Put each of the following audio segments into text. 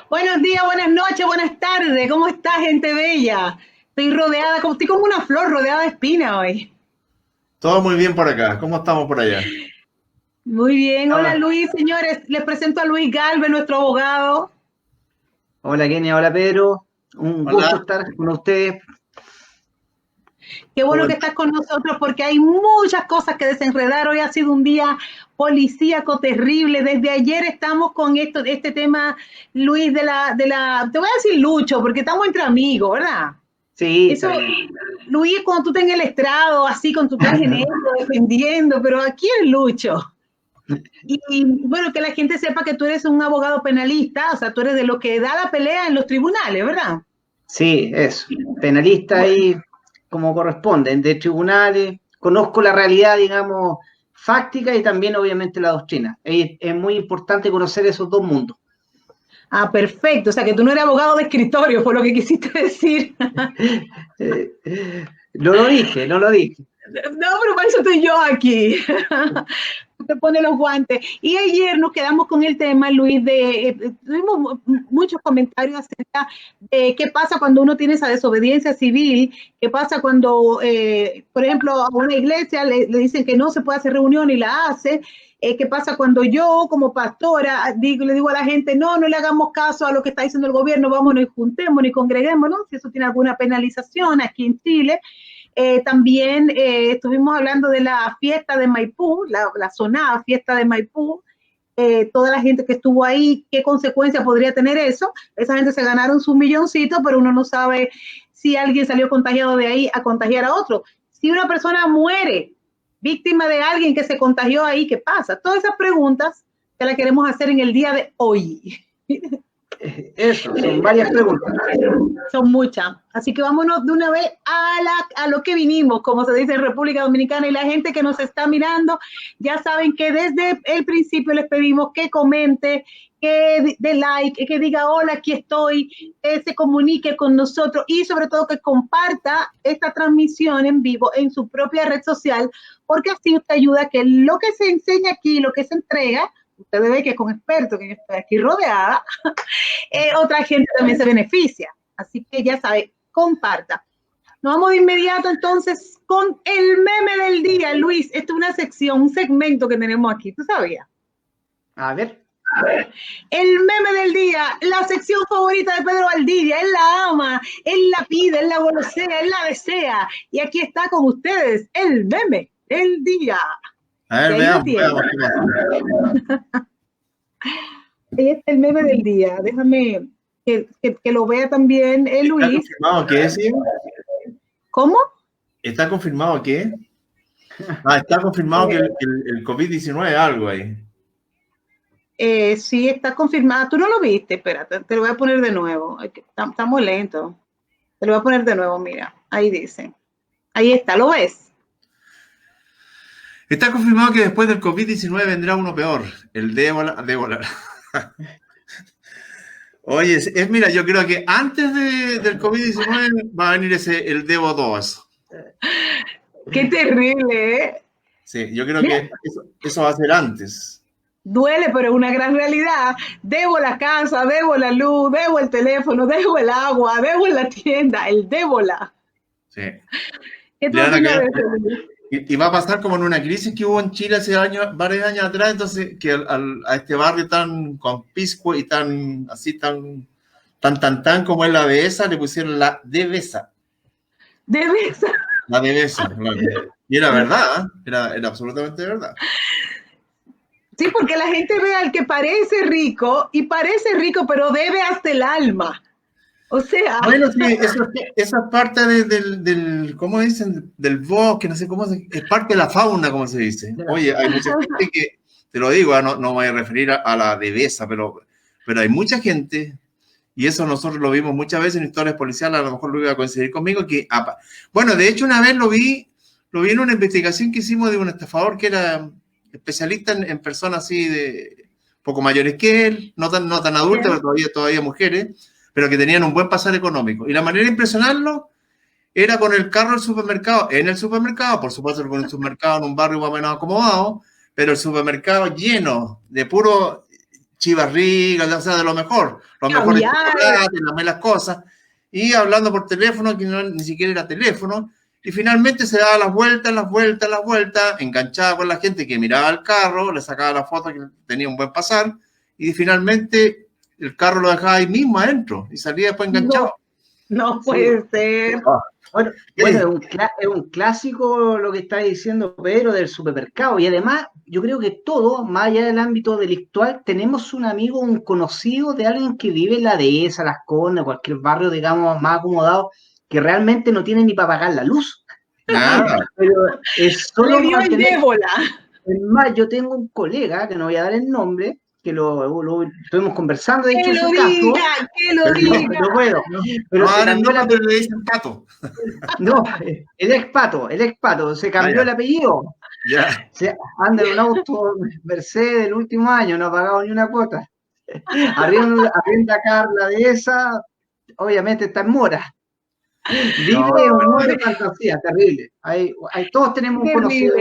Buenos días, buenas noches, buenas tardes. ¿Cómo está, gente bella? Estoy como una flor rodeada de espinas hoy. Todo muy bien por acá. ¿Cómo estamos por allá? Muy bien. Hola, Hola, Luis, señores. Les presento a Luis Galvez, nuestro abogado. hola Kenia, hola Pedro, un gusto Hola. estar con ustedes. Qué bueno ¿Cómo que estás con nosotros porque hay muchas cosas que desenredar. Hoy ha sido un día policíaco terrible. Desde ayer estamos con este tema, Luis, te voy a decir Lucho, porque estamos entre amigos, ¿verdad? Sí, está Eso, bien. Luis, cuando tú estás en el estrado, así con tu traje negro, defendiendo, pero aquí es Lucho. Y bueno, que la gente sepa que tú eres un abogado penalista, o sea, tú eres de los que da la pelea en los tribunales, ¿verdad? Sí, eso. Penalista ahí como corresponde, de tribunales. Conozco la realidad, digamos, fáctica y también obviamente la doctrina. Es muy importante conocer esos dos mundos. Ah, perfecto, o sea, que tú no eres abogado de escritorio, fue lo que quisiste decir. No lo dije, no lo dije. No, pero para eso estoy yo aquí. Te pone los guantes. Y ayer nos quedamos con el tema, Luis, tuvimos muchos comentarios acerca de qué pasa cuando uno tiene esa desobediencia civil, qué pasa cuando, por ejemplo, a una iglesia le dicen que no se puede hacer reunión y la hace. ¿Qué pasa cuando yo, como pastora, le digo a la gente, no le hagamos caso a lo que está diciendo el gobierno, vámonos y juntémonos y congreguémonos, si eso tiene alguna penalización aquí en Chile? También estuvimos hablando de la fiesta de Maipú, la sonada fiesta de Maipú, toda la gente que estuvo ahí, qué consecuencia podría tener eso. Esa gente se ganaron sus milloncitos, pero uno no sabe si alguien salió contagiado de ahí a contagiar a otro. Si una persona muere víctima de alguien que se contagió ahí, ¿qué pasa? Todas esas preguntas que las queremos hacer en el día de hoy. Eso, son varias preguntas. Son muchas. Así que vámonos de una vez a lo que vinimos, como se dice en República Dominicana, y la gente que nos está mirando, ya saben que desde el principio les pedimos que comente, que dé like, que diga hola, aquí estoy, que se comunique con nosotros y sobre todo que comparta esta transmisión en vivo en su propia red social, porque así usted ayuda a que lo que se enseña aquí, lo que se entrega, usted ve que con expertos, que yo estoy aquí rodeada, otra gente también se beneficia. Así que ya sabe, comparta. Nos vamos de inmediato entonces con el meme del día, Luis. Esta es una sección, un segmento que tenemos aquí. ¿Tú sabías? A ver, El meme del día, la sección favorita de Pedro Valdivia. Él la ama, él la pide, él la golosea, él la desea. Y aquí está con ustedes el meme del día. A Y ver, ahí lo veamos, tienen. veamos qué pasa. Ahí está el meme del día. Déjame que lo vea también ¿Está Luis. confirmado qué, sí? ¿Cómo? ¿Está confirmado qué? Ah, está confirmado que el COVID-19 es algo ahí. Sí, está confirmada. Tú no lo viste, espérate, te lo voy a poner de nuevo. Estamos lentos. Te lo voy a poner de nuevo, mira. Ahí dice. Ahí está, ¿lo ves? Está confirmado que después del COVID-19 vendrá uno peor, el débola. Oye, mira, yo creo que antes del COVID-19 va a venir el Debo 2. Qué terrible, ¿eh? Sí, yo creo Mira, que eso va a ser antes. duele, pero es una gran realidad. Debo la casa, debo la luz, debo el teléfono, debo el agua, debo la tienda, el débola. Sí. ¿Qué tú Le van a opinas caer, de eso? y va a pasar como en una crisis que hubo en Chile hace varios años atrás, entonces que a este barrio tan conpiscuo y tan así, tan como es la dehesa, le pusieron la devesa. Debe ser. La devesa. Y era verdad, ¿eh? Era absolutamente verdad. Sí, porque la gente ve al que parece rico, pero debe hasta el alma. O sea, Bueno, sí, eso es parte ¿cómo dicen? Del bosque, no sé es parte de la fauna, como se dice. de la Oye, hay mucha gente que, te lo digo, no voy a referir a la devesa, pero hay mucha gente, y eso nosotros lo vimos muchas veces en historias policiales, a lo mejor lo iba a coincidir conmigo, bueno, de hecho una vez lo vi en una investigación que hicimos de un estafador que era especialista en personas así de poco mayores que él, no tan adultas, pero todavía mujeres, pero que tenían un buen pasar económico. Y la manera de impresionarlo era con el carro del supermercado, en el supermercado, por supuesto con el supermercado en un barrio más o menos acomodado, pero el supermercado lleno de puro chivarrigas, o sea, de lo mejor, los mejores chocolates, las cosas, y hablando por teléfono, que no, ni siquiera era teléfono, y finalmente se daba las vueltas, enganchada con la gente que miraba el carro, le sacaba la foto que tenía un buen pasar, y finalmente el carro lo dejaba ahí mismo adentro, y salía después enganchado. No puede ser. Bueno, es un clásico lo que está diciendo Pedro del supermercado, y además yo creo que todos, más allá del ámbito delictual, tenemos un amigo, un conocido de alguien que vive en la dehesa, Las Condes, cualquier barrio, digamos, más acomodado, que realmente no tiene ni para pagar la luz. Nada. Pero es solo Le dio el ébola. Es más, yo tengo un colega, que no voy a dar el nombre, que lo estuvimos conversando, de hecho, que lo diga, que lo diga. No puedo. Pero ahora no le dicen Pato. No, el ex Pato, se cambió el apellido. Ya. Anda en un auto Mercedes del último año, no ha pagado ni una cuota. Arrienda Carla de esa, obviamente está en mora. Vive un mundo de fantasía, terrible. Todos tenemos un conocido.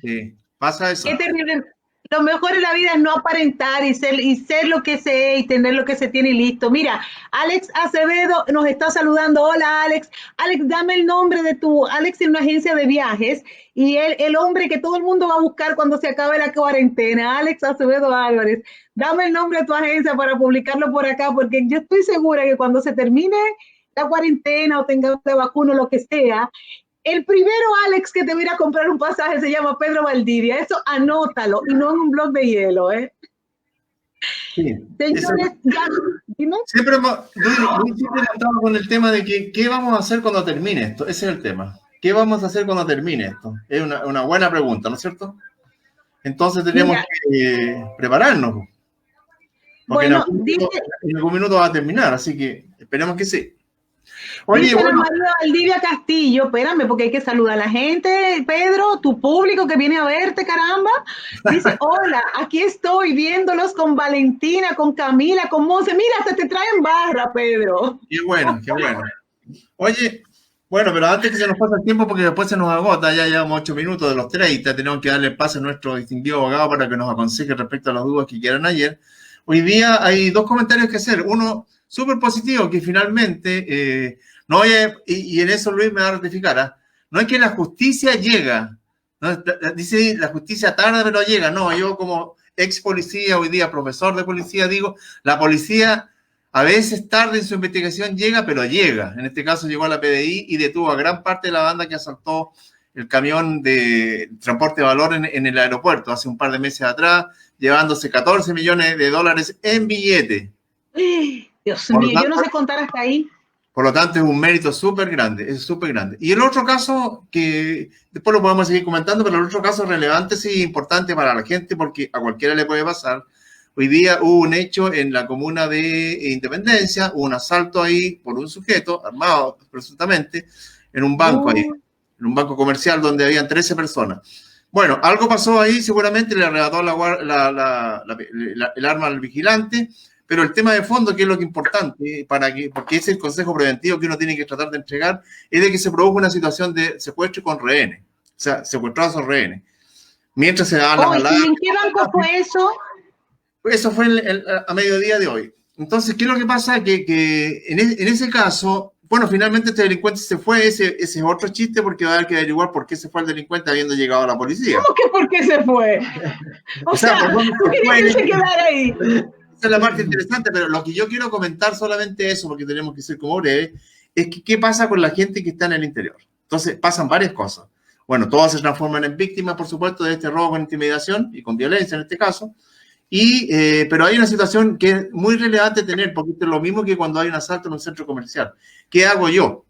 Sí, pasa eso. Qué terrible. Lo mejor en la vida es no aparentar y ser lo que se es y tener lo que se tiene y listo. Mira, Alex Acevedo nos está saludando. Hola, Alex. Alex, dame el nombre de Alex es una agencia de viajes y el hombre que todo el mundo va a buscar cuando se acabe la cuarentena. Alex Acevedo Álvarez. Dame el nombre de tu agencia para publicarlo por acá, porque yo estoy segura que cuando se termine la cuarentena o tenga la vacuna o lo que sea, el primero, Alex, que te va a ir a comprar un pasaje se llama Pedro Valdivia. Eso anótalo y no en un blog de hielo, ¿eh? Sí. Señores, dime. Siempre hemos estado con el tema de que qué vamos a hacer cuando termine esto. Ese es el tema. ¿Qué vamos a hacer cuando termine esto? Es una buena pregunta, ¿no es cierto? Entonces tenemos que prepararnos. Porque bueno, en algún minuto va a terminar, así que esperemos que sí. Oye, bueno, María Valdivia Castillo, espérame, porque hay que saludar a la gente, Pedro, tu público que viene a verte, caramba. Dice, hola, aquí estoy viéndolos con Valentina, con Camila, con Monse. Mira, hasta te traen barra, Pedro. Qué bueno, qué bueno. Oye, bueno, pero antes que se nos pase el tiempo, porque después se nos agota, ya llevamos 8 minutos de los 30, tenemos que darle paso a nuestro distinguido abogado para que nos aconseje respecto a las dudas que quieran ayer. Hoy día hay 2 comentarios que hacer. Uno, súper positivo, que finalmente, y en eso Luis me va a ratificar, no es que la justicia llega, ¿no? Dice la justicia tarda pero llega, no, yo como ex policía, hoy día profesor de policía, digo, la policía a veces tarde en su investigación llega, pero llega. En este caso llegó a la PDI y detuvo a gran parte de la banda que asaltó el camión de transporte de valor en el aeropuerto hace un par de meses atrás, llevándose $14 millones en billetes. Dios mío, yo no sé contar hasta ahí. Por lo tanto, es un mérito súper grande, es súper grande. Y el otro caso, que después lo podemos seguir comentando, pero el otro caso relevante, sí, importante para la gente, porque a cualquiera le puede pasar. Hoy día hubo un hecho en la comuna de Independencia, hubo un asalto ahí por un sujeto, armado presuntamente, en un banco ahí, en un banco comercial donde habían 13 personas. Bueno, algo pasó ahí, seguramente le arrebató el arma al vigilante, pero el tema de fondo, que es lo que es importante, porque es el consejo preventivo que uno tiene que tratar de entregar, es de que se produjo una situación de secuestro con rehenes, o sea, secuestrados son rehenes. Mientras se daban las alarmas. ¿Y en qué banco fue eso? Eso fue a mediodía de hoy. Entonces, ¿qué es lo que pasa? Que en ese caso, bueno, finalmente este delincuente se fue, ese es otro chiste, porque va a haber que averiguar por qué se fue el delincuente habiendo llegado a la policía. ¿Cómo que por qué se fue? O sea, ¿por qué quería que se quedara ahí? Esa es la parte interesante, pero lo que yo quiero comentar solamente eso, porque tenemos que ser como breve, es que qué pasa con la gente que está en el interior. Entonces, pasan varias cosas. Bueno, todas se transforman en víctimas, por supuesto, de este robo con intimidación y con violencia en este caso. Pero hay una situación que es muy relevante tener, porque es lo mismo que cuando hay un asalto en un centro comercial. ¿Qué hago yo?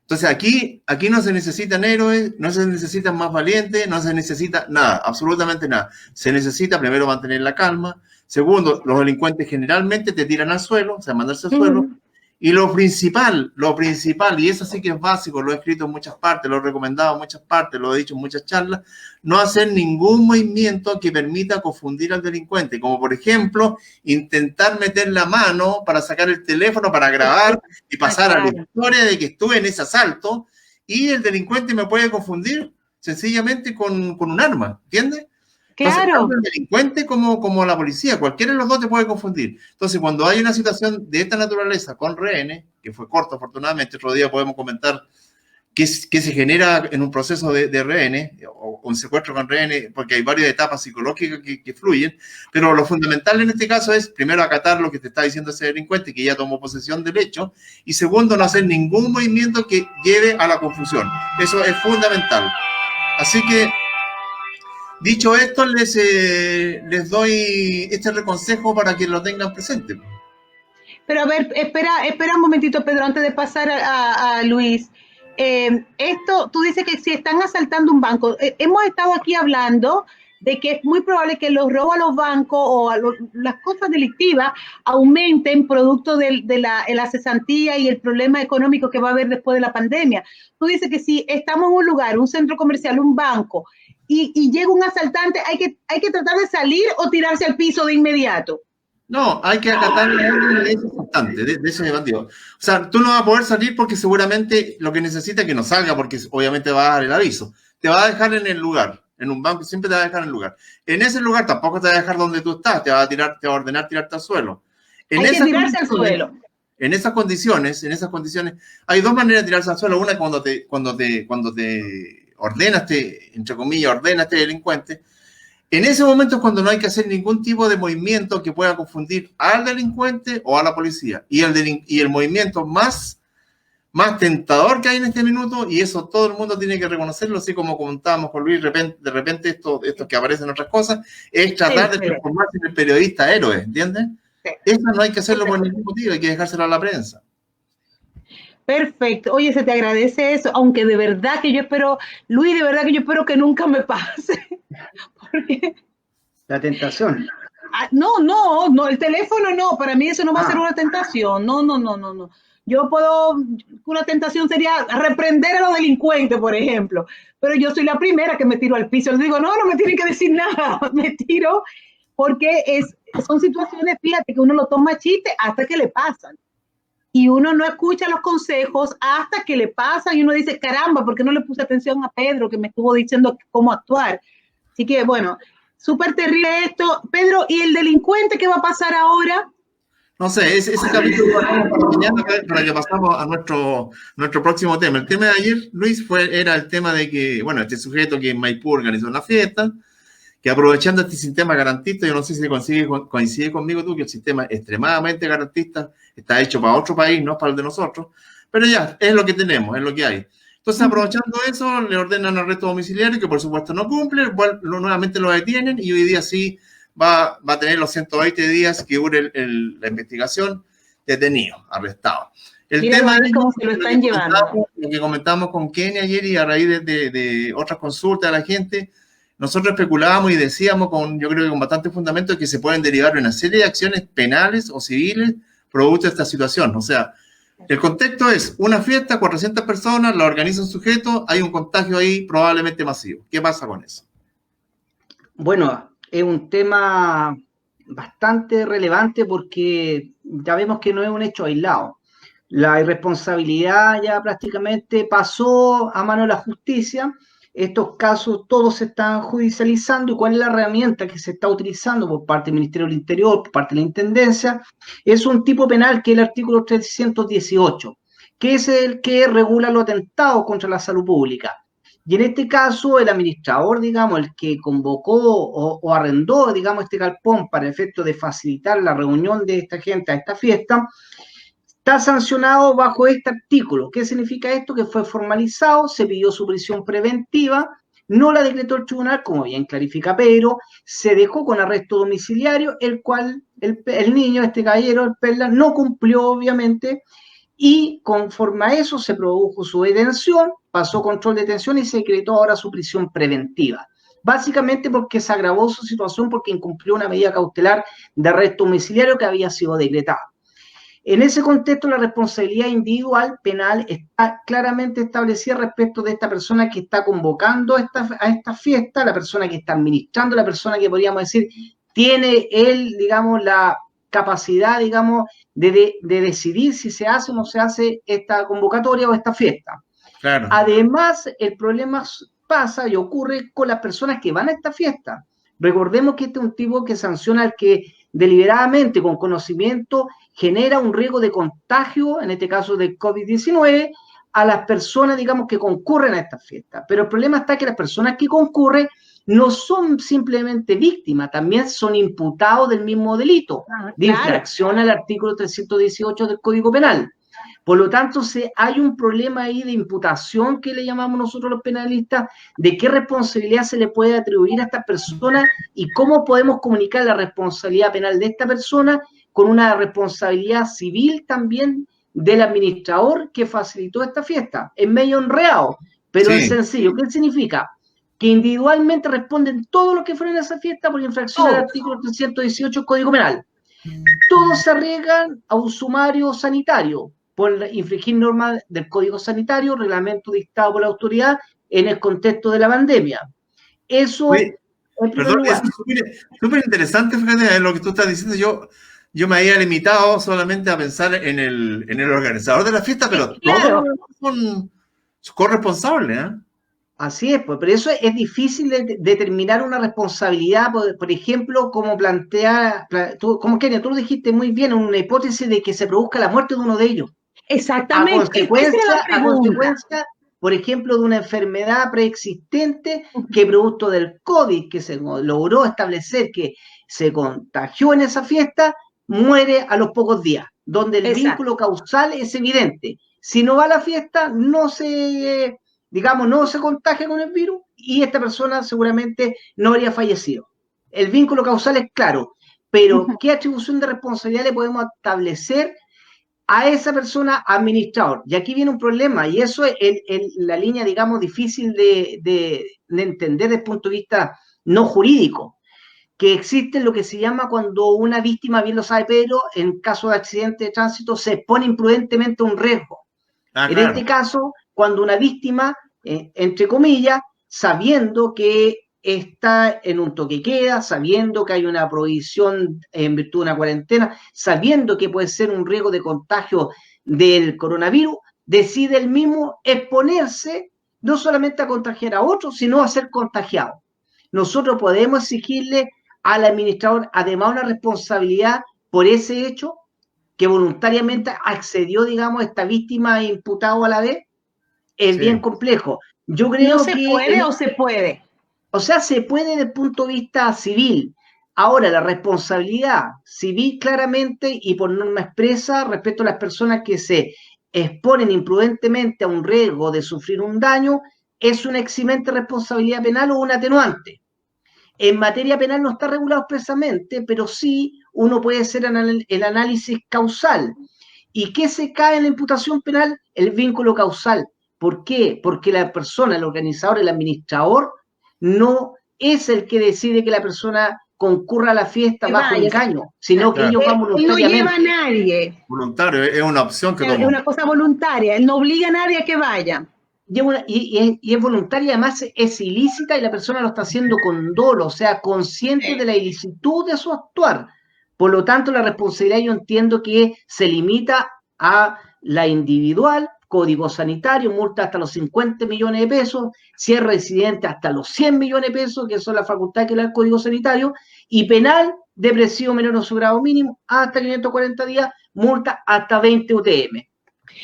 Entonces, aquí no se necesitan héroes, no se necesitan más valientes, no se necesita nada, absolutamente nada. Se necesita primero mantener la calma. Segundo, los delincuentes generalmente te tiran al suelo, o sea, mandarse al suelo. Y lo principal, y eso sí que es básico, lo he escrito en muchas partes, lo he recomendado en muchas partes, lo he dicho en muchas charlas, no hacer ningún movimiento que permita confundir al delincuente, como por ejemplo, intentar meter la mano para sacar el teléfono, para grabar y pasar a la historia de que estuve en ese asalto y el delincuente me puede confundir. sencillamente con un arma, ¿entiendes? Claro. Entonces, tanto el delincuente como la policía, cualquiera de los dos te puede confundir. Entonces, cuando hay una situación de esta naturaleza con rehenes, que fue corto afortunadamente, otro día podemos comentar qué se genera en un proceso de rehenes o un secuestro con rehenes, porque hay varias etapas psicológicas que fluyen, pero lo fundamental en este caso es, primero, acatar lo que te está diciendo ese delincuente, que ya tomó posesión del hecho, y segundo, no hacer ningún movimiento que lleve a la confusión. Eso es fundamental. Así que, dicho esto, les doy este reconsejo para que lo tengan presente. Pero a ver, espera un momentito, Pedro, antes de pasar a Luis. Esto, tú dices que si están asaltando un banco, hemos estado aquí hablando de que es muy probable que los robos a los bancos o las cosas delictivas aumenten producto de la cesantía y el problema económico que va a haber después de la pandemia. Tú dices que si estamos en un lugar, un centro comercial, un banco, y llega un asaltante, hay que tratar de salir o tirarse al piso de inmediato. No, hay que acatar la orden de ese instante, de ese bandido. O sea, tú no vas a poder salir porque seguramente lo que necesita es que no salga, porque obviamente va a dar el aviso. Te va a dejar en el lugar, en un banco siempre te va a dejar en el lugar. En ese lugar tampoco te va a dejar donde tú estás, te va a ordenar tirarte al suelo. Hay que tirarse al suelo. En esas condiciones, hay dos maneras de tirarse al suelo. Una, cuando te ordena entre comillas, ordena este delincuente. En ese momento es cuando no hay que hacer ningún tipo de movimiento que pueda confundir al delincuente o a la policía. Y el movimiento más tentador que hay en este minuto, y eso todo el mundo tiene que reconocerlo, así como comentábamos con Luis, de repente esto que aparecen otras cosas, es tratar de transformarse en el periodista héroe, ¿entiendes? Sí. Eso no hay que hacerlo por ningún motivo, hay que dejárselo a la prensa. Perfecto. Oye, se te agradece eso, aunque de verdad que yo espero, Luis, de verdad que yo espero que nunca me pase. Porque... La tentación. No, el teléfono no, para mí eso no va a ser una tentación. No. Yo una tentación sería reprender a los delincuentes, por ejemplo, pero yo soy la primera que me tiro al piso. Les digo, no me tienen que decir nada, me tiro, porque son situaciones, fíjate, que uno lo toma chiste hasta que le pasan. Y uno no escucha los consejos hasta que le pasan y uno dice, caramba, ¿por qué no le puse atención a Pedro que me estuvo diciendo cómo actuar? Así que, bueno, súper terrible esto. Pedro, ¿y el delincuente qué va a pasar ahora? No sé, ese capítulo lo haremos para mañana para que pasamos a nuestro próximo tema. El tema de ayer, Luis, era el tema de que, bueno, este sujeto que en Maipú organizó una fiesta, que aprovechando este sistema garantista, yo no sé si coincide conmigo tú, que el sistema extremadamente garantista está hecho para otro país, no para el de nosotros, pero ya, es lo que tenemos, es lo que hay. Entonces, aprovechando eso, le ordenan arresto domiciliario, que por supuesto no cumple, nuevamente lo detienen, y hoy día sí va a tener los 120 días que dure la investigación, detenido, arrestado. El tema es cómo se lo están llevando. Lo que comentamos con Kenny ayer, y a raíz de otras consultas de la gente, nosotros especulábamos y decíamos, yo creo que con bastante fundamento, que se pueden derivar una serie de acciones penales o civiles producto de esta situación. O sea, el contexto es una fiesta, 400 personas, la organiza un sujeto, hay un contagio ahí probablemente masivo. ¿Qué pasa con eso? Bueno, es un tema bastante relevante porque ya vemos que no es un hecho aislado. La irresponsabilidad ya prácticamente pasó a mano de la justicia. Estos casos todos se están judicializando. ¿Y cuál es la herramienta que se está utilizando por parte del Ministerio del Interior, por parte de la Intendencia? Es un tipo penal que es el artículo 318, que es el que regula los atentados contra la salud pública. Y en este caso, el administrador, digamos, el que convocó o arrendó, digamos, este galpón para efecto de facilitar la reunión de esta gente a esta fiesta, está sancionado bajo este artículo. ¿Qué significa esto? Que fue formalizado, se pidió su prisión preventiva, no la decretó el tribunal, como bien clarifica Pedro, se dejó con arresto domiciliario, el cual el niño, este caballero, el Perla, no cumplió, obviamente, y conforme a eso se produjo su detención, pasó control de detención y se decretó ahora su prisión preventiva. Básicamente porque se agravó su situación porque incumplió una medida cautelar de arresto domiciliario que había sido decretada. En ese contexto, la responsabilidad individual penal está claramente establecida respecto de esta persona que está convocando a esta fiesta, la persona que está administrando, la persona que podríamos decir tiene él, digamos, la capacidad, digamos, de decidir si se hace o no se hace esta convocatoria o esta fiesta. Claro. Además, el problema pasa y ocurre con las personas que van a esta fiesta. Recordemos que este es un tipo que sanciona al que deliberadamente, con conocimiento, genera un riesgo de contagio, en este caso de COVID-19, a las personas, digamos, que concurren a esta fiesta. Pero el problema está que las personas que concurren no son simplemente víctimas, también son imputados del mismo delito de infracción al artículo 318 del Código Penal. Por lo tanto, hay un problema ahí de imputación que le llamamos nosotros los penalistas, de qué responsabilidad se le puede atribuir a esta persona y cómo podemos comunicar la responsabilidad penal de esta persona con una responsabilidad civil también del administrador que facilitó esta fiesta. Es medio enredado, pero es sencillo. ¿Qué significa? Que individualmente responden todos los que fueron a esa fiesta por infracción al artículo 318 del Código Penal. Todos se arriesgan a un sumario sanitario por infringir normas del Código Sanitario, reglamento dictado por la autoridad en el contexto de la pandemia. Eso, perdón, es súper interesante, fíjate, lo que tú estás diciendo. Yo me había limitado solamente a pensar en el organizador de la fiesta, pero todos son corresponsables, ¿eh? Así es, pues, pero eso es difícil de determinar una responsabilidad, por ejemplo, como como Kenia, tú lo dijiste muy bien, una hipótesis de que se produzca la muerte de uno de ellos. Exactamente. A consecuencia, por ejemplo, de una enfermedad preexistente que producto del COVID, que se logró establecer que se contagió en esa fiesta, muere a los pocos días, donde el vínculo causal es evidente. Si no va a la fiesta, no se contagia con el virus y esta persona seguramente no habría fallecido. El vínculo causal es claro, pero ¿qué atribución de responsabilidad le podemos establecer a esa persona administrador? Y aquí viene un problema, y eso es la línea, digamos, difícil de entender desde el punto de vista no jurídico, que existe lo que se llama cuando una víctima, bien lo sabe Pedro, en caso de accidente de tránsito, se expone imprudentemente a un riesgo. En este caso, cuando una víctima, entre comillas, sabiendo que está en un toque de queda, sabiendo que hay una prohibición en virtud de una cuarentena, sabiendo que puede ser un riesgo de contagio del coronavirus, decide el mismo exponerse no solamente a contagiar a otros, sino a ser contagiado. Nosotros podemos exigirle al administrador, además, una responsabilidad por ese hecho, que voluntariamente accedió, digamos, a esta víctima e imputado a la vez. Es bien complejo. Yo creo ¿No se puede o se puede? O sea, se puede desde el punto de vista civil. Ahora, la responsabilidad civil claramente y por norma expresa respecto a las personas que se exponen imprudentemente a un riesgo de sufrir un daño es una eximente responsabilidad penal o un atenuante. En materia penal no está regulado expresamente, pero sí uno puede hacer el análisis causal. ¿Y qué se cae en la imputación penal? El vínculo causal. ¿Por qué? Porque la persona, el organizador, el administrador, no es el que decide que la persona concurra a la fiesta bajo engaño, sino que ellos van voluntariamente. Él no lleva a nadie. Voluntario, es una opción que tomó. Es una cosa voluntaria, él no obliga a nadie a que vaya. Y es voluntaria, además es ilícita y la persona lo está haciendo con dolo, o sea, consciente de la ilicitud de su actuar. Por lo tanto, la responsabilidad yo entiendo que se limita a la individual, código sanitario, multa hasta los 50 millones de pesos, si es residente hasta los 100 millones de pesos, que son las facultades que le da el código sanitario, y penal, depresivo menor o su grado mínimo, hasta 540 días, multa hasta 20 UTM.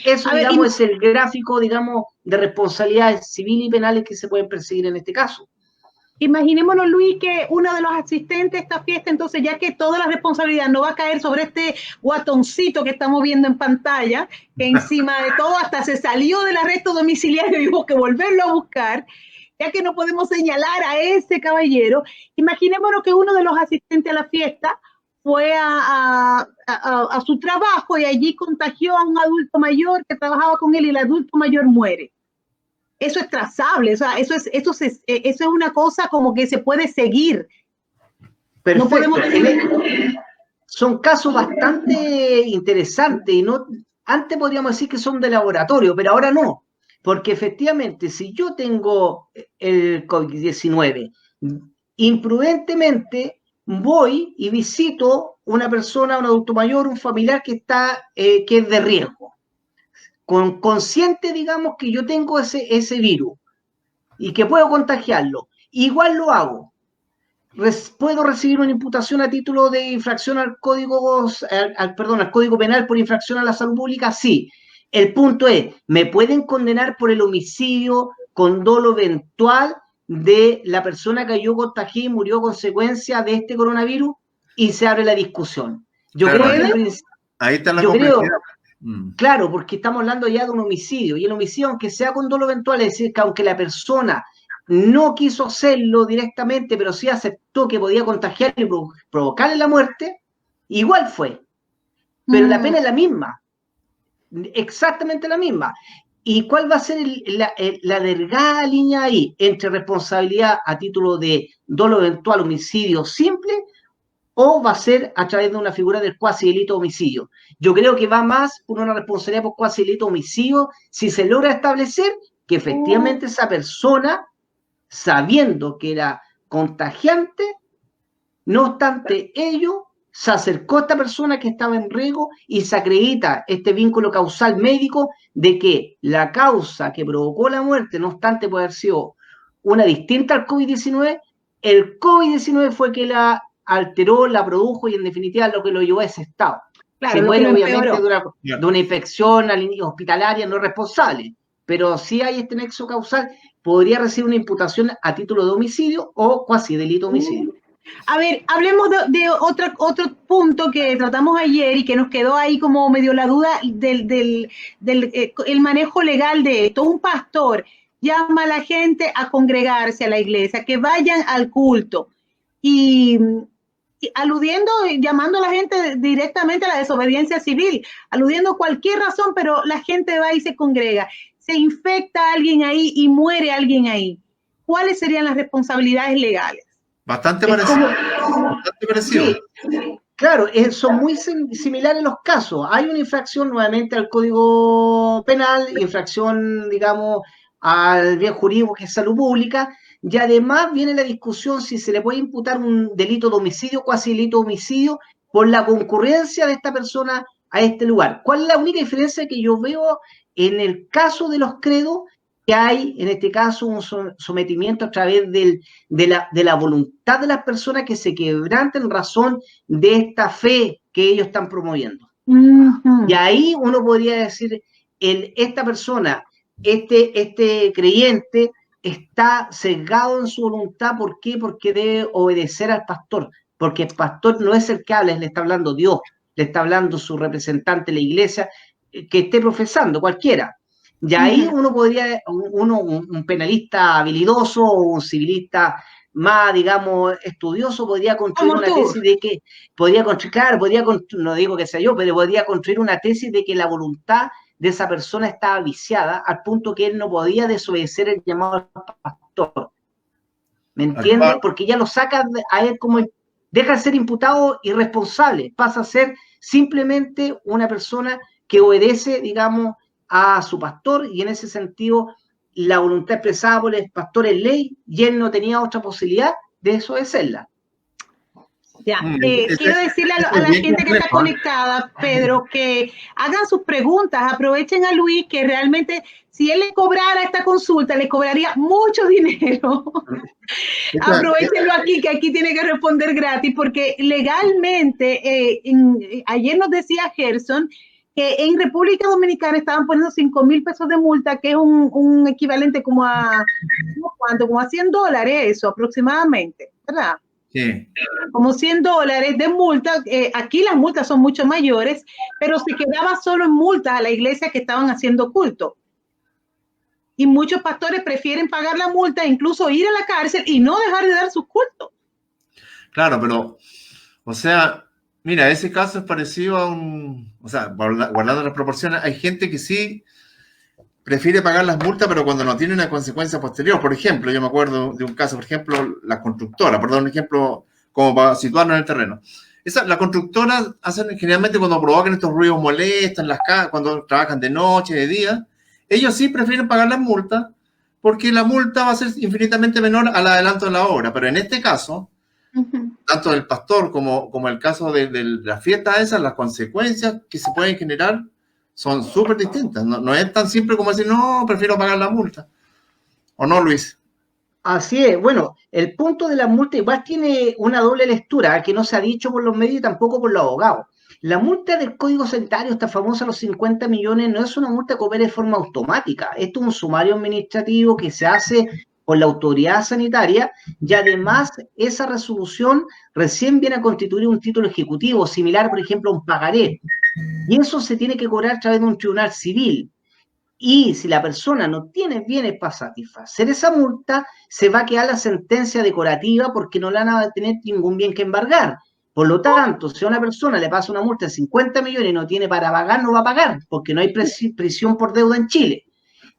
Eso, digamos, es el gráfico, digamos, de responsabilidades civiles y penales que se pueden perseguir en este caso. Imaginémonos, Luis, que uno de los asistentes a esta fiesta, entonces, ya que toda la responsabilidad no va a caer sobre este guatoncito que estamos viendo en pantalla, que encima de todo hasta se salió del arresto domiciliario y hubo que volverlo a buscar, ya que no podemos señalar a ese caballero, imaginémonos que uno de los asistentes a la fiesta fue a su trabajo y allí contagió a un adulto mayor que trabajaba con él y el adulto mayor muere. Eso es trazable, o sea, eso es una cosa como que se puede seguir. Perfecto. No podemos decir... Son casos bastante interesantes y antes podríamos decir que son de laboratorio, pero ahora no, porque efectivamente si yo tengo el COVID-19, imprudentemente voy y visito una persona, un adulto mayor, un familiar que es de riesgo. Consciente, digamos, que yo tengo ese virus. y que puedo contagiarlo, igual lo hago. ¿Puedo recibir una imputación a título de infracción al Código Penal por infracción a la salud pública? Sí. El punto es, ¿me pueden condenar por el homicidio con dolo eventual de la persona que yo contagié y murió a consecuencia de este coronavirus? Y se abre la discusión. Yo Claro, creo que ahí está la yo creo, complejidad. claro, porque estamos hablando ya de un homicidio, y el homicidio, aunque sea con dolo eventual, es decir, que aunque la persona no quiso hacerlo directamente, pero sí aceptó que podía contagiarle y provocarle la muerte, igual fue. Pero la pena es la misma, exactamente la misma. ¿Y cuál va a ser la delgada línea ahí entre responsabilidad a título de dolo eventual, homicidio simple, o va a ser a través de una figura del cuasi delito homicidio? Yo creo que va más por una responsabilidad por cuasi delito homicidio si se logra establecer que efectivamente esa persona, sabiendo que era contagiante, no obstante ello, se acercó a esta persona que estaba en riesgo y se acredita este vínculo causal médico de que la causa que provocó la muerte, no obstante puede haber sido una distinta al COVID-19, el COVID-19 fue que la alteró, la produjo y en definitiva lo que lo llevó a ese estado. Claro, se muere obviamente empeoró. de una infección hospitalaria, no es responsable, pero si hay este nexo causal, podría recibir una imputación a título de homicidio o cuasi delito homicidio. A ver, hablemos de otro punto que tratamos ayer y que nos quedó ahí como medio la duda del el manejo legal de esto. Un pastor llama a la gente a congregarse a la iglesia, que vayan al culto y aludiendo, llamando a la gente directamente a la desobediencia civil, aludiendo cualquier razón, pero la gente va y se congrega. Se infecta a alguien ahí y muere alguien ahí. ¿Cuáles serían las responsabilidades legales? Bastante parecido. Bastante parecido. Sí, claro, son muy similares los casos. Hay una infracción nuevamente al Código Penal, infracción, digamos, al bien jurídico que es salud pública, y además viene la discusión si se le puede imputar un delito de homicidio, cuasi delito de homicidio, por la concurrencia de esta persona a este lugar. ¿Cuál es la única diferencia que yo veo en el caso de los credos? Que hay, en este caso, un sometimiento a través de la voluntad de las personas que se quebranten en razón de esta fe que ellos están promoviendo. Y ahí uno podría decir, esta persona, este creyente, está sesgado en su voluntad. ¿Por qué? Porque debe obedecer al pastor, porque el pastor no es el que habla, le está hablando Dios, le está hablando su representante, la iglesia, que esté profesando, cualquiera. Y ahí uno podría, un penalista habilidoso o un civilista más, digamos, estudioso, podría construir una tesis de que, no digo que sea yo, pero podría construir una tesis de que la voluntad de esa persona estaba viciada al punto que él no podía desobedecer el llamado al pastor. ¿Me entiendes? Porque ya lo saca a él como, deja de ser imputado irresponsable, pasa a ser simplemente una persona que obedece, digamos, a su pastor, y en ese sentido la voluntad expresada por el pastor es ley y él no tenía otra posibilidad de desobedecerla. Ya, quiero decirle a la gente que está conectada, Pedro, que hagan sus preguntas, aprovechen a Luis, que realmente si él le cobrara esta consulta, le cobraría mucho dinero. Aprovechenlo aquí, que aquí tiene que responder gratis, porque legalmente, ayer nos decía Gerson, que en República Dominicana estaban poniendo 5,000 pesos de multa, que es un equivalente como a, ¿cuánto? Como a $100, eso aproximadamente, ¿verdad? Sí. Como $100 de multa. Aquí las multas son mucho mayores, pero se quedaba solo en multas a la iglesia que estaban haciendo culto. Y muchos pastores prefieren pagar la multa, incluso ir a la cárcel y no dejar de dar sus cultos. Claro, pero, o sea, mira, ese caso es parecido a o sea, guardando las proporciones, hay gente que sí prefiere pagar las multas, pero cuando no tiene una consecuencia posterior. Por ejemplo, yo me acuerdo de un caso, por ejemplo, la constructora, por dar un ejemplo como para situarnos en el terreno. Las constructoras hacen generalmente cuando provocan estos ruidos molestos en las casas, cuando trabajan de noche, de día, ellos sí prefieren pagar las multas, porque la multa va a ser infinitamente menor al adelanto de la obra. Pero en este caso, tanto del pastor como el caso de las fiestas esas, las consecuencias que se pueden generar son súper distintas. No es tan simple como decir, no, prefiero pagar la multa. ¿O no, Luis? Así es, bueno, el punto de la multa igual tiene una doble lectura que no se ha dicho por los medios y tampoco por los abogados. La multa del Código Sanitario, esta famosa los 50 millones, no es una multa que opere de forma automática. Esto es un sumario administrativo que se hace por la autoridad sanitaria y además esa resolución recién viene a constituir un título ejecutivo, similar, por ejemplo, a un pagaré. Y eso se tiene que cobrar a través de un tribunal civil. Y si la persona no tiene bienes para satisfacer esa multa, se va a quedar la sentencia decorativa porque no le van a tener ningún bien que embargar. Por lo tanto, si a una persona le pasa una multa de 50 millones y no tiene para pagar, no va a pagar, porque no hay prisión por deuda en Chile.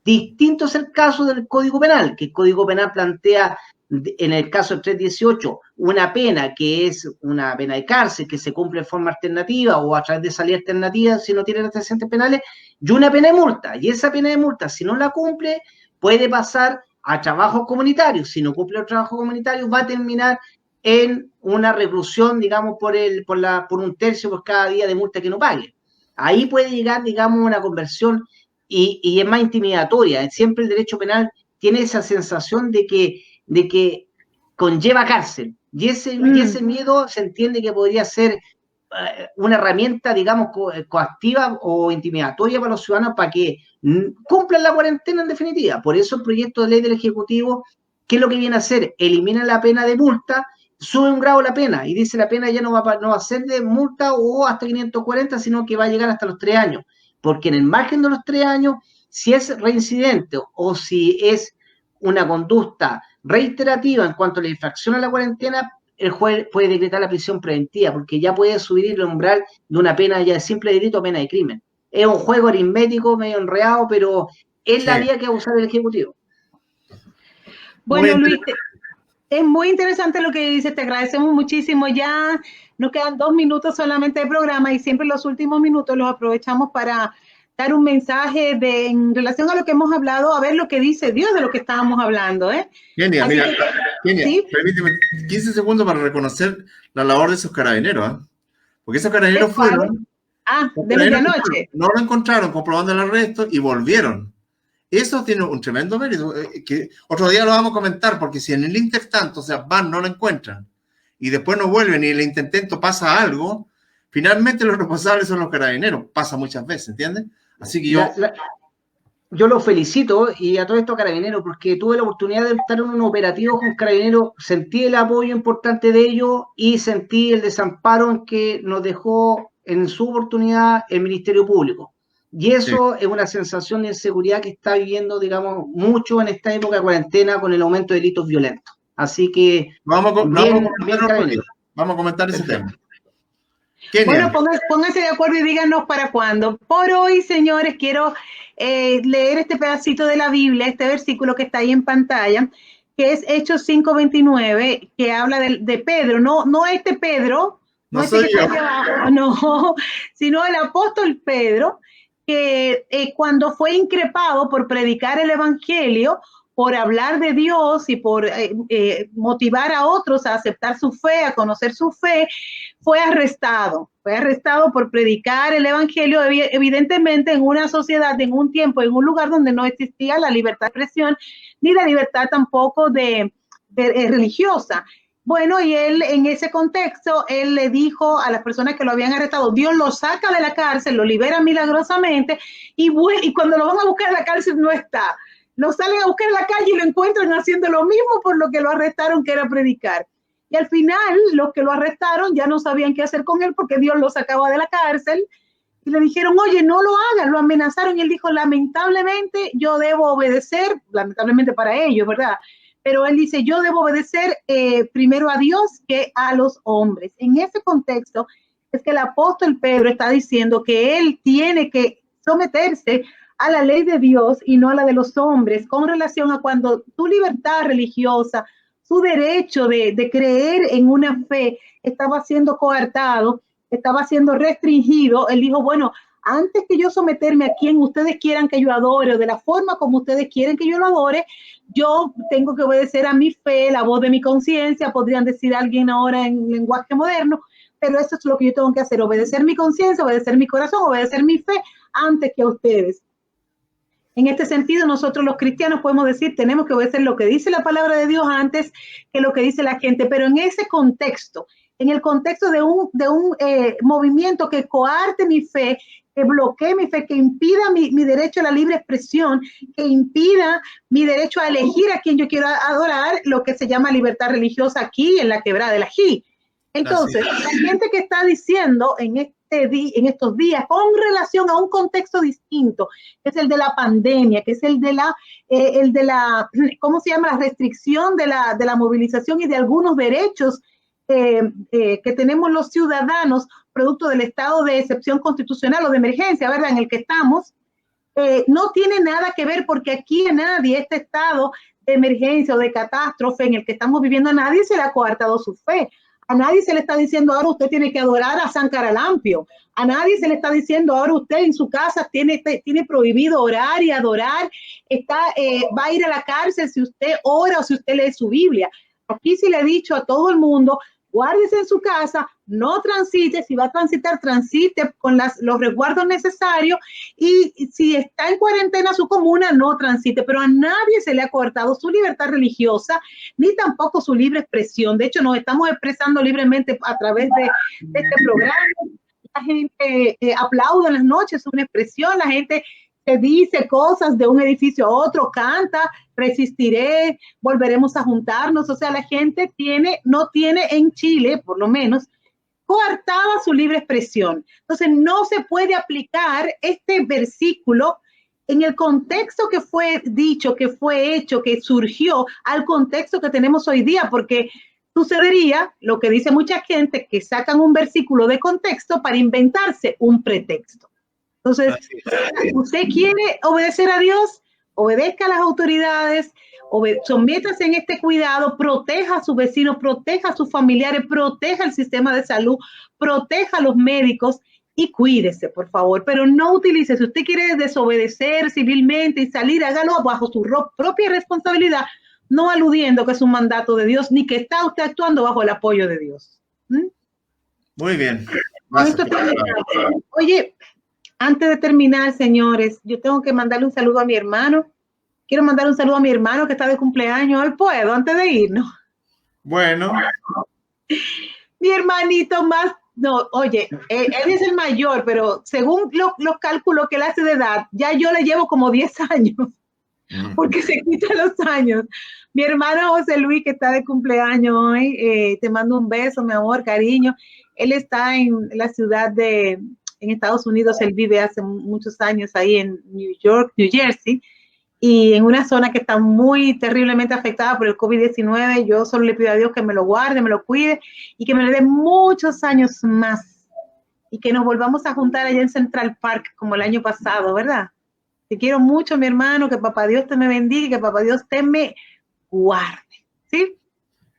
Distinto es el caso del Código Penal, que el Código Penal plantea, en el caso del 318, una pena que es una pena de cárcel que se cumple de forma alternativa o a través de salida alternativa si no tiene antecedentes penales, y una pena de multa. Y esa pena de multa, si no la cumple, puede pasar a trabajos comunitarios. Si no cumple los trabajos comunitarios, va a terminar en una reclusión, digamos, por un tercio por cada día de multa que no pague. Ahí puede llegar, digamos, una conversión y es más intimidatoria. Siempre el derecho penal tiene esa sensación de que conlleva cárcel. Y ese miedo se entiende que podría ser una herramienta, digamos, coactiva o intimidatoria para los ciudadanos para que cumplan la cuarentena en definitiva. Por eso el proyecto de ley del Ejecutivo, ¿qué es lo que viene a hacer? Elimina la pena de multa, sube un grado la pena y dice la pena ya no va a ser de multa o hasta 540, sino que va a llegar hasta los 3 años. Porque en el margen de los 3 años, si es reincidente o si es una conducta reiterativa en cuanto a la infracción a la cuarentena, el juez puede decretar la prisión preventiva, porque ya puede subir el umbral de una pena ya de simple delito a pena de crimen. Es un juego aritmético medio enredado, pero es la vía que va a usar el Ejecutivo. Bueno, Luis, es muy interesante lo que dices, te agradecemos muchísimo. Ya nos quedan 2 minutos solamente de programa y siempre los últimos minutos los aprovechamos para dar un mensaje en relación a lo que hemos hablado, a ver lo que dice Dios de lo que estábamos hablando. Kenia, mira, Kenia, ¿sí? Permíteme 15 segundos para reconocer la labor de esos carabineros, porque esos carabineros fueron... de medianoche. No lo encontraron comprobando el arresto y volvieron. Eso tiene un tremendo mérito, que otro día lo vamos a comentar, porque si en el intertanto, o sea, van, no lo encuentran, y después no vuelven y en el intento pasa algo, finalmente los responsables son los carabineros. Pasa muchas veces, ¿entiendes? Así que yo lo felicito y a todo esto carabineros, porque tuve la oportunidad de estar en un operativo con carabineros, sentí el apoyo importante de ellos y sentí el desamparo en que nos dejó en su oportunidad el Ministerio Público. Y eso es una sensación de inseguridad que está viviendo, digamos, mucho en esta época de cuarentena con el aumento de delitos violentos. Así que vamos a comentar ese tema. Bueno, pónganse de acuerdo y díganos para cuándo. Por hoy, señores, quiero leer este pedacito de la Biblia, este versículo que está ahí en pantalla, que es Hechos 5:29, que habla de Pedro, no este Pedro, no este que está aquí abajo, no, sino el apóstol Pedro, que cuando fue increpado por predicar el evangelio, por hablar de Dios y por motivar a otros a aceptar su fe, a conocer su fe, fue arrestado por predicar el evangelio, evidentemente en una sociedad, en un tiempo, en un lugar donde no existía la libertad de expresión, ni la libertad tampoco de religiosa. Bueno, y él en ese contexto, él le dijo a las personas que lo habían arrestado, Dios lo saca de la cárcel, lo libera milagrosamente, y cuando lo van a buscar en la cárcel no está. Lo salen a buscar en la calle y lo encuentran haciendo lo mismo por lo que lo arrestaron, que era predicar. Y al final, los que lo arrestaron ya no sabían qué hacer con él porque Dios lo sacaba de la cárcel y le dijeron, oye, no lo hagas, lo amenazaron. Y él dijo, lamentablemente yo debo obedecer, lamentablemente para ellos, ¿verdad? Pero él dice, yo debo obedecer primero a Dios que a los hombres. En ese contexto es que el apóstol Pedro está diciendo que él tiene que someterse a la ley de Dios y no a la de los hombres, con relación a cuando tu libertad religiosa, su derecho de creer en una fe estaba siendo coartado, estaba siendo restringido. Él dijo, bueno, antes que yo someterme a quien ustedes quieran que yo adore o de la forma como ustedes quieren que yo lo adore, yo tengo que obedecer a mi fe, la voz de mi conciencia, podrían decir alguien ahora en lenguaje moderno, pero eso es lo que yo tengo que hacer, obedecer mi conciencia, obedecer mi corazón, obedecer mi fe antes que a ustedes. En este sentido, nosotros los cristianos podemos decir, tenemos que obedecer lo que dice la palabra de Dios antes que lo que dice la gente, pero en ese contexto, en el contexto de un movimiento que coarte mi fe, que bloquee mi fe, que impida mi derecho a la libre expresión, que impida mi derecho a elegir a quien yo quiero adorar, lo que se llama libertad religiosa aquí en la Quebrada del Ají. Entonces, la gente que está diciendo en estos días, con relación a un contexto distinto, que es el de la pandemia, que es el de la ¿cómo se llama? La restricción de la movilización y de algunos derechos que tenemos los ciudadanos, producto del estado de excepción constitucional o de emergencia, ¿verdad?, en el que estamos, no tiene nada que ver, porque aquí a nadie, este estado de emergencia o de catástrofe en el que estamos viviendo, a nadie se le ha coartado su fe. A nadie se le está diciendo ahora usted tiene que adorar a San Caralampio. A nadie se le está diciendo ahora usted en su casa tiene prohibido orar y adorar. Va a ir a la cárcel si usted ora o si usted lee su Biblia. Aquí sí le he dicho a todo el mundo, guárdese en su casa, no transite, si va a transitar, transite con los resguardos necesarios, y si está en cuarentena su comuna, no transite, pero a nadie se le ha cortado su libertad religiosa, ni tampoco su libre expresión. De hecho, nos estamos expresando libremente a través de este programa. La gente aplaude en las noches, es una expresión, la gente se dice cosas de un edificio a otro, canta, resistiré, volveremos a juntarnos. O sea, la gente no tiene en Chile, por lo menos, coartada su libre expresión. Entonces, no se puede aplicar este versículo en el contexto que fue dicho, que fue hecho, que surgió, al contexto que tenemos hoy día, porque sucedería lo que dice mucha gente, que sacan un versículo de contexto para inventarse un pretexto. Entonces, usted quiere obedecer a Dios, obedezca a las autoridades, sométase en este cuidado, proteja a sus vecinos, proteja a sus familiares, proteja el sistema de salud, proteja a los médicos y cuídese, por favor. Pero no utilice, si usted quiere desobedecer civilmente y salir, hágalo bajo su propia responsabilidad, no aludiendo que es un mandato de Dios, ni que está usted actuando bajo el apoyo de Dios. Muy bien. Oye, antes de terminar, señores, yo tengo que mandarle un saludo a mi hermano. Quiero mandar un saludo a mi hermano que está de cumpleaños. Hoy puedo, antes de irnos. Bueno. Mi hermanito más, no, oye, él es el mayor, pero según los cálculos que él hace de edad, ya yo le llevo como 10 años, porque se quita los años. Mi hermano José Luis, que está de cumpleaños hoy, te mando un beso, mi amor, cariño. Él está en la ciudad en Estados Unidos, él vive hace muchos años ahí en New York, New Jersey, y en una zona que está muy terriblemente afectada por el COVID-19. Yo solo le pido a Dios que me lo guarde, me lo cuide y que me le dé muchos años más y que nos volvamos a juntar allá en Central Park como el año pasado, ¿verdad? Te quiero mucho, mi hermano, que papá Dios te me bendiga y que papá Dios te me guarde, ¿sí?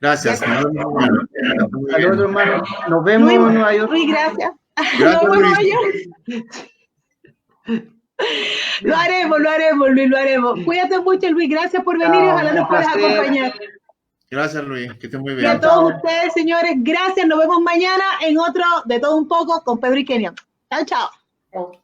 Gracias. Saludos, hermano. Nos vemos en Nueva York. Luis, gracias. Gracias, Nos vemos en Nueva Luis. York. Lo haremos, Luis, lo haremos. Cuídate mucho, Luis. Gracias por venir y ojalá nos puedas acompañar. Gracias, Luis. Que esté muy bien. Y a todos ustedes, señores, gracias. Nos vemos mañana en otro De Todo Un Poco con Pedro y Kenia. Chao, chao.